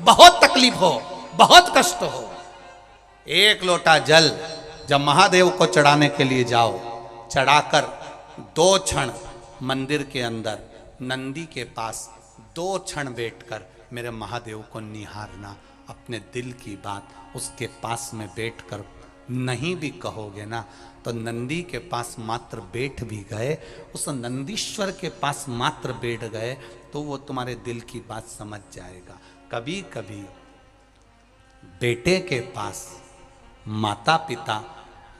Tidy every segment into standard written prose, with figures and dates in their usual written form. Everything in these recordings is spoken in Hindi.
बहुत तकलीफ हो, बहुत कष्ट हो, एक लोटा जल जब महादेव को चढ़ाने के लिए जाओ, चढ़ाकर 2 क्षण मंदिर के अंदर नंदी के पास 2 क्षण बैठकर मेरे महादेव को निहारना, अपने दिल की बात उसके पास में बैठकर नहीं भी कहोगे ना, तो नंदी के पास मात्र बैठ भी गए, उस नंदीश्वर के पास मात्र बैठ गए, तो वो तुम्हारे दिल की बात समझ जाएगा। कभी कभी बेटे के पास माता पिता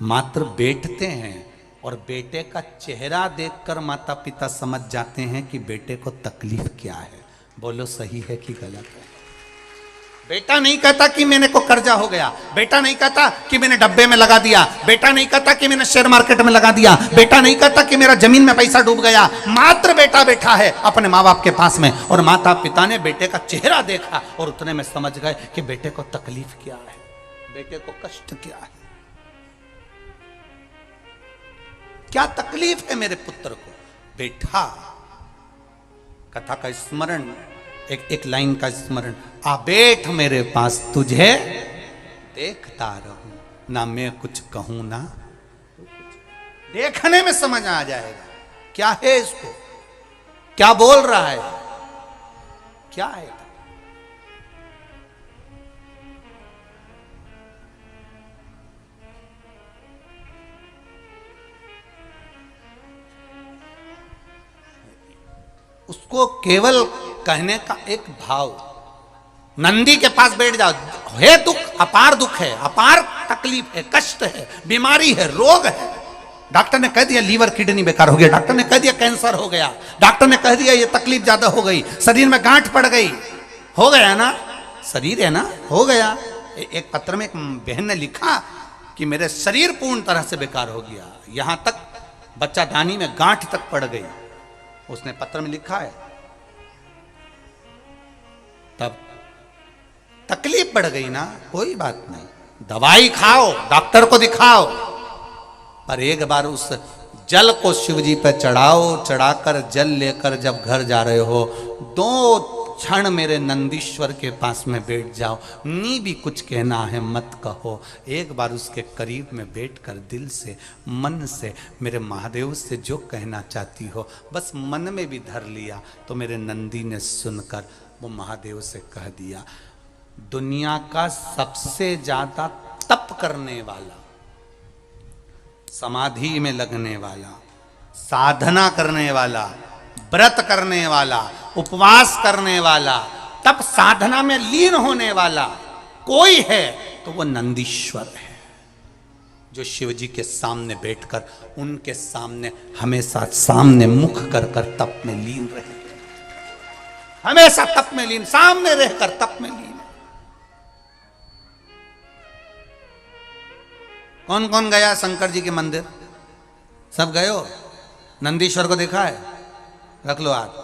मात्र बैठते हैं और बेटे का चेहरा देखकर माता पिता समझ जाते हैं कि बेटे को तकलीफ क्या है। बोलो सही है कि गलत है? बेटा नहीं कहता कि मैंने को कर्जा हो गया, बेटा नहीं कहता कि मैंने डब्बे में लगा दिया, बेटा नहीं कहता कि मैंने शेयर मार्केट में लगा दिया, बेटा नहीं कहता कि मेरा जमीन में पैसा डूब गया। मात्र बेटा बैठा है अपने माँ बाप के पास में और माता पिता ने बेटे का चेहरा देखा और उतने में समझ गए कि बेटे को तकलीफ क्या है, बेटे को कष्ट क्या है, क्या तकलीफ है मेरे पुत्र को। बेटा, कथा का स्मरण, एक लाइन का स्मरण, आ बैठ मेरे पास तुझे देखता रहूं, ना मैं कुछ कहूं ना, देखने में समझ आ जाएगा क्या है इसको, क्या बोल रहा है, क्या है। उसको केवल कहने का एक भाव, नंदी के पास बैठ जाओ, है दुख, अपार दुख है, अपार तकलीफ है, कष्ट है, बीमारी है, रोग है। डॉक्टर ने कह दिया लीवर किडनी बेकार हो गया, डॉक्टर ने कह दिया कैंसर हो गया, डॉक्टर ने कह दिया ये तकलीफ ज्यादा हो गई, शरीर में गांठ पड़ गई, हो गया ना, शरीर है ना, हो गया। एक पत्र में एक बहन ने लिखा कि मेरे शरीर पूर्ण तरह से बेकार हो गया, यहां तक बच्चा दानी में गांठ तक पड़ गई, उसने पत्र में लिखा है। तब तकलीफ बढ़ गई ना, कोई बात नहीं, दवाई खाओ, डॉक्टर को दिखाओ, पर एक बार उस जल को शिव जी पे चढ़ाओ, चढ़ाकर जल लेकर जब घर जा रहे हो, 2 क्षण मेरे नंदीश्वर के पास में बैठ जाओ, नी भी कुछ कहना है मत कहो, एक बार उसके करीब में बैठकर दिल से मन से मेरे महादेव से जो कहना चाहती हो बस मन में भी धर लिया, तो मेरे नंदी ने सुनकर वो महादेव से कह दिया, दुनिया का सबसे ज्यादा तप करने वाला, समाधि में लगने वाला, साधना करने वाला, व्रत करने वाला, उपवास करने वाला, तप साधना में लीन होने वाला कोई है तो वो नंदीश्वर है, जो शिव जी के सामने बैठकर उनके सामने हमेशा सामने मुख कर कर तप में लीन रहे, हमेशा तप में लीन, सामने रहकर तप में लीन। कौन कौन गया शंकर जी के मंदिर? सब गए हो? नंदीश्वर को देखा है? रख लो हाथ।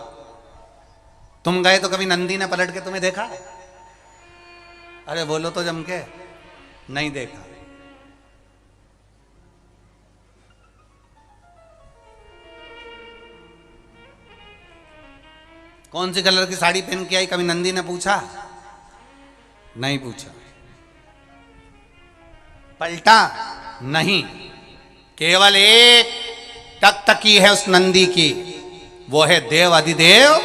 तुम गए तो कभी नंदी ने पलट के तुम्हें देखा है? अरे बोलो तो जम के, नहीं देखा। कौन सी कलर की साड़ी पहन के आई, कभी नंदी ने पूछा? नहीं पूछा। पलटा? नहीं। केवल एक टकटकी है उस नंदी की, वो है देव अधिदेव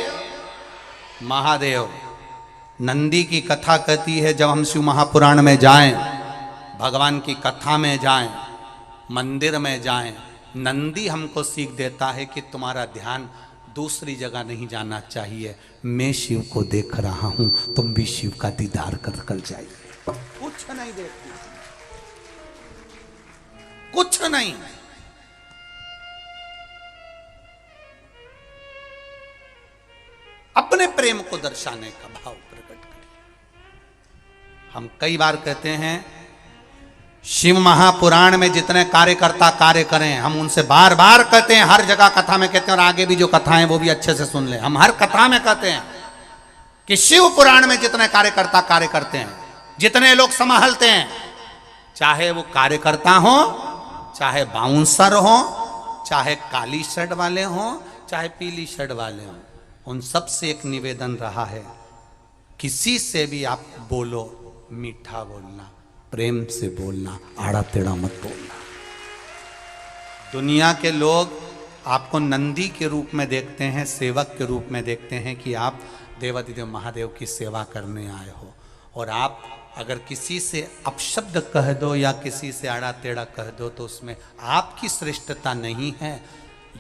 महादेव। नंदी की कथा कहती है जब हम शिव महापुराण में जाएं, भगवान की कथा में जाएं, मंदिर में जाएं, नंदी हमको सीख देता है कि तुम्हारा ध्यान दूसरी जगह नहीं जाना चाहिए, मैं शिव को देख रहा हूं, तुम भी शिव का दीदार कर जाइए। कुछ नहीं देखती, कुछ नहीं। अपने प्रेम को दर्शाने का भाव प्रकट करिए। हम कई बार कहते हैं शिव महापुराण में जितने कार्यकर्ता कार्य करें, हम उनसे बार बार कहते हैं, हर जगह कथा में कहते हैं, और आगे भी जो कथाएं वो भी अच्छे से सुन लें। हम हर कथा में कहते हैं कि शिव पुराण में जितने कार्यकर्ता कार्य करते हैं, जितने लोग संभालते हैं, चाहे वो कार्यकर्ता हो, चाहे बाउंसर हो, चाहे काली शर्ट वाले हो, चाहे पीली शर्ट वाले हो, उन सब से एक निवेदन रहा है किसी से भी आप बोलो, मीठा बोलना, प्रेम से बोलना, आड़ा टेढ़ा मत बोलना। दुनिया के लोग आपको नंदी के रूप में देखते हैं, सेवक के रूप में देखते हैं कि आप देवाधिदेव महादेव की सेवा करने आए हो, और आप अगर किसी से अपशब्द कह दो या किसी से आड़ा टेढ़ा कह दो तो उसमें आपकी श्रेष्ठता नहीं है।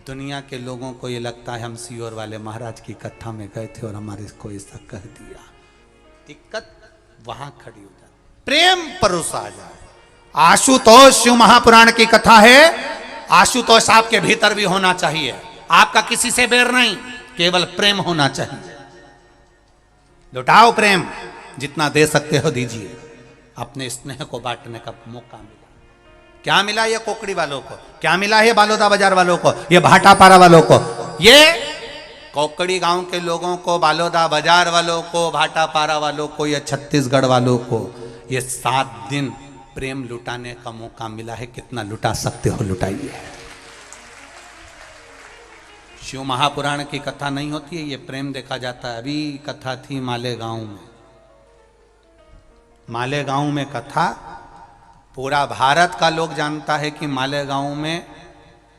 दुनिया के लोगों को ये लगता है हम सीहोर वाले महाराज की कथा में गए थे और हमारे को ऐसा कह दिया। दिक्कत वहां खड़ी हो जाती, प्रेम परोसा जाए। आशुतोष शिव महापुराण की कथा है। आशुतोष आपके भीतर भी होना चाहिए। आपका किसी से बैर नहीं, केवल प्रेम होना चाहिए। लुटाओ प्रेम, जितना दे सकते हो दीजिए। अपने स्नेह को बांटने का मौका मिला। क्या मिला ये कोकड़ी वालों को, क्या मिला है बालोदा बाजार वालों को, ये भाटापारा वालों को, ये कोकड़ी गांव के लोगों को, बालोदा बाजार वालों को, भाटापारा वालों को, या छत्तीसगढ़ वालों को ये 7 दिन प्रेम लुटाने का मौका मिला है। कितना लुटा सकते हो लुटाइए। शिव महापुराण की कथा नहीं होती है, ये प्रेम देखा जाता है। अभी कथा थी मालेगांव में। मालेगांव में कथा, पूरा भारत का लोग जानता है कि मालेगांव में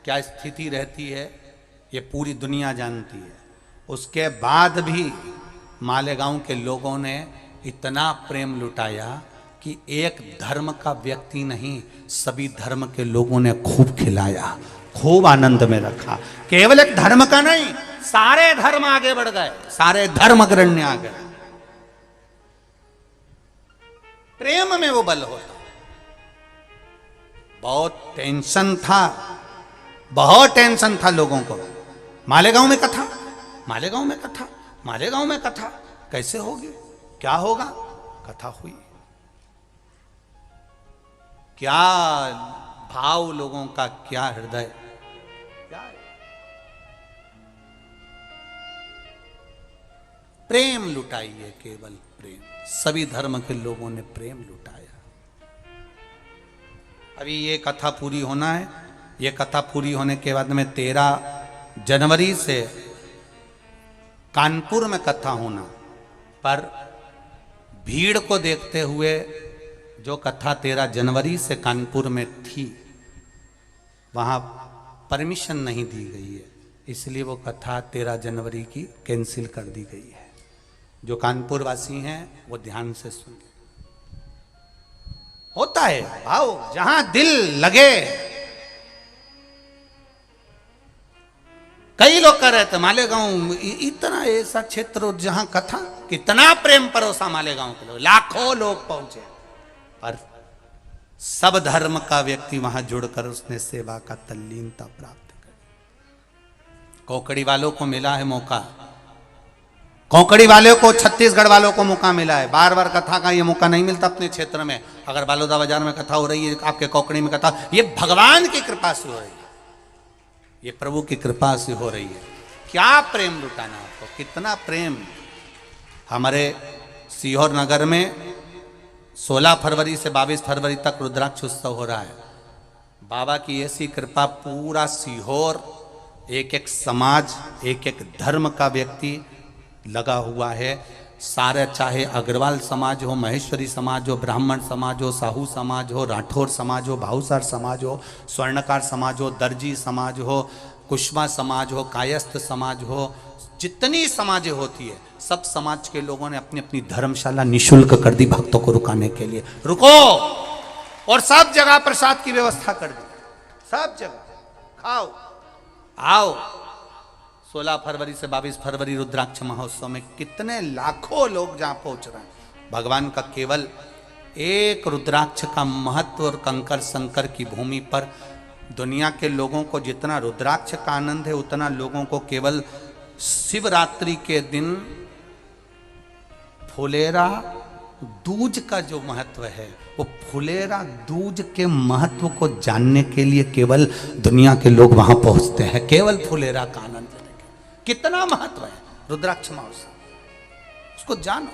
क्या स्थिति रहती है, ये पूरी दुनिया जानती है। उसके बाद भी मालेगांव के लोगों ने इतना प्रेम लुटाया कि एक धर्म का व्यक्ति नहीं, सभी धर्म के लोगों ने खूब खिलाया, खूब आनंद में रखा। केवल एक धर्म का नहीं, सारे धर्म आगे बढ़ गए, सारे धर्म अग्रण्य आ गए। प्रेम में वो बल होता। बहुत टेंशन था, बहुत टेंशन था लोगों को। मालेगांव में कथा, मालेगांव में कथा, मालेगांव में कथा कैसे होगी, क्या होगा? कथा हुई। क्या भाव लोगों का, क्या हृदय, क्या है? प्रेम लुटाइए, केवल प्रेम। सभी धर्म के लोगों ने प्रेम लुटाया। अभी ये कथा पूरी होना है। ये कथा पूरी होने के बाद में 13 जनवरी से कानपुर में कथा होना, पर भीड़ को देखते हुए जो कथा 13 जनवरी से कानपुर में थी, वहाँ परमिशन नहीं दी गई है, इसलिए वो कथा 13 जनवरी की कैंसिल कर दी गई है। जो कानपुर वासी हैं वो ध्यान से सुन। होता है भाव, जहां दिल लगे। कई लोग कह रहे थे मालेगांव इतना ऐसा क्षेत्र जहां कथा, कितना प्रेम परोसा मालेगांव के लोग, लाखों लोग पहुंचे, पर सब धर्म का व्यक्ति वहां जुड़कर उसने सेवा का तल्लीनता प्राप्त करी। कोकड़ी वालों को मिला है मौका, कोकड़ी वालों को, छत्तीसगढ़ वालों को मौका मिला है। बार बार कथा का ये मौका नहीं मिलता अपने क्षेत्र में। अगर बालोदा बाजार में कथा हो रही है, आपके कोकड़ी में कथा, ये भगवान की कृपा से हो रही है, ये प्रभु की कृपा से हो रही है। क्या प्रेम लुटाना आपको, कितना प्रेम। हमारे सीहोर नगर में 16 फरवरी से 22 फरवरी तक रुद्राक्ष उत्सव हो रहा है। बाबा की ऐसी कृपा, पूरा सीहोर, एक एक समाज, एक एक धर्म का व्यक्ति लगा हुआ है। सारे, चाहे अग्रवाल समाज हो, महेश्वरी समाज हो, ब्राह्मण समाज हो, साहू समाज हो, राठौर समाज हो, भाऊसार समाज हो, स्वर्णकार समाज हो, दर्जी समाज हो, कुशवा समाज हो, कायस्थ समाज हो, जितनी समाजें होती है, सब समाज के लोगों ने अपनी अपनी धर्मशाला निशुल्क कर दी भक्तों को रुकाने के लिए। रुको, और सब जगह प्रसाद की व्यवस्था कर दी, सब जगह खाओ आओ। 16 फरवरी से 22 फरवरी रुद्राक्ष महोत्सव में कितने लाखों लोग जहां पहुंच रहे हैं। भगवान का केवल एक रुद्राक्ष का महत्व, और कंकर संकर की भूमि पर दुनिया के लोगों को जितना रुद्राक्ष का आनंद है, उतना लोगों को केवल शिवरात्रि के दिन फुलेरा दूज का जो महत्व है, वो फुलेरा दूज के महत्व को जानने के लिए केवल दुनिया के लोग वहां पहुंचते हैं, केवल फुलेरा का आनंद। कितना महत्व है रुद्राक्ष महोत्सव, उसको जानो।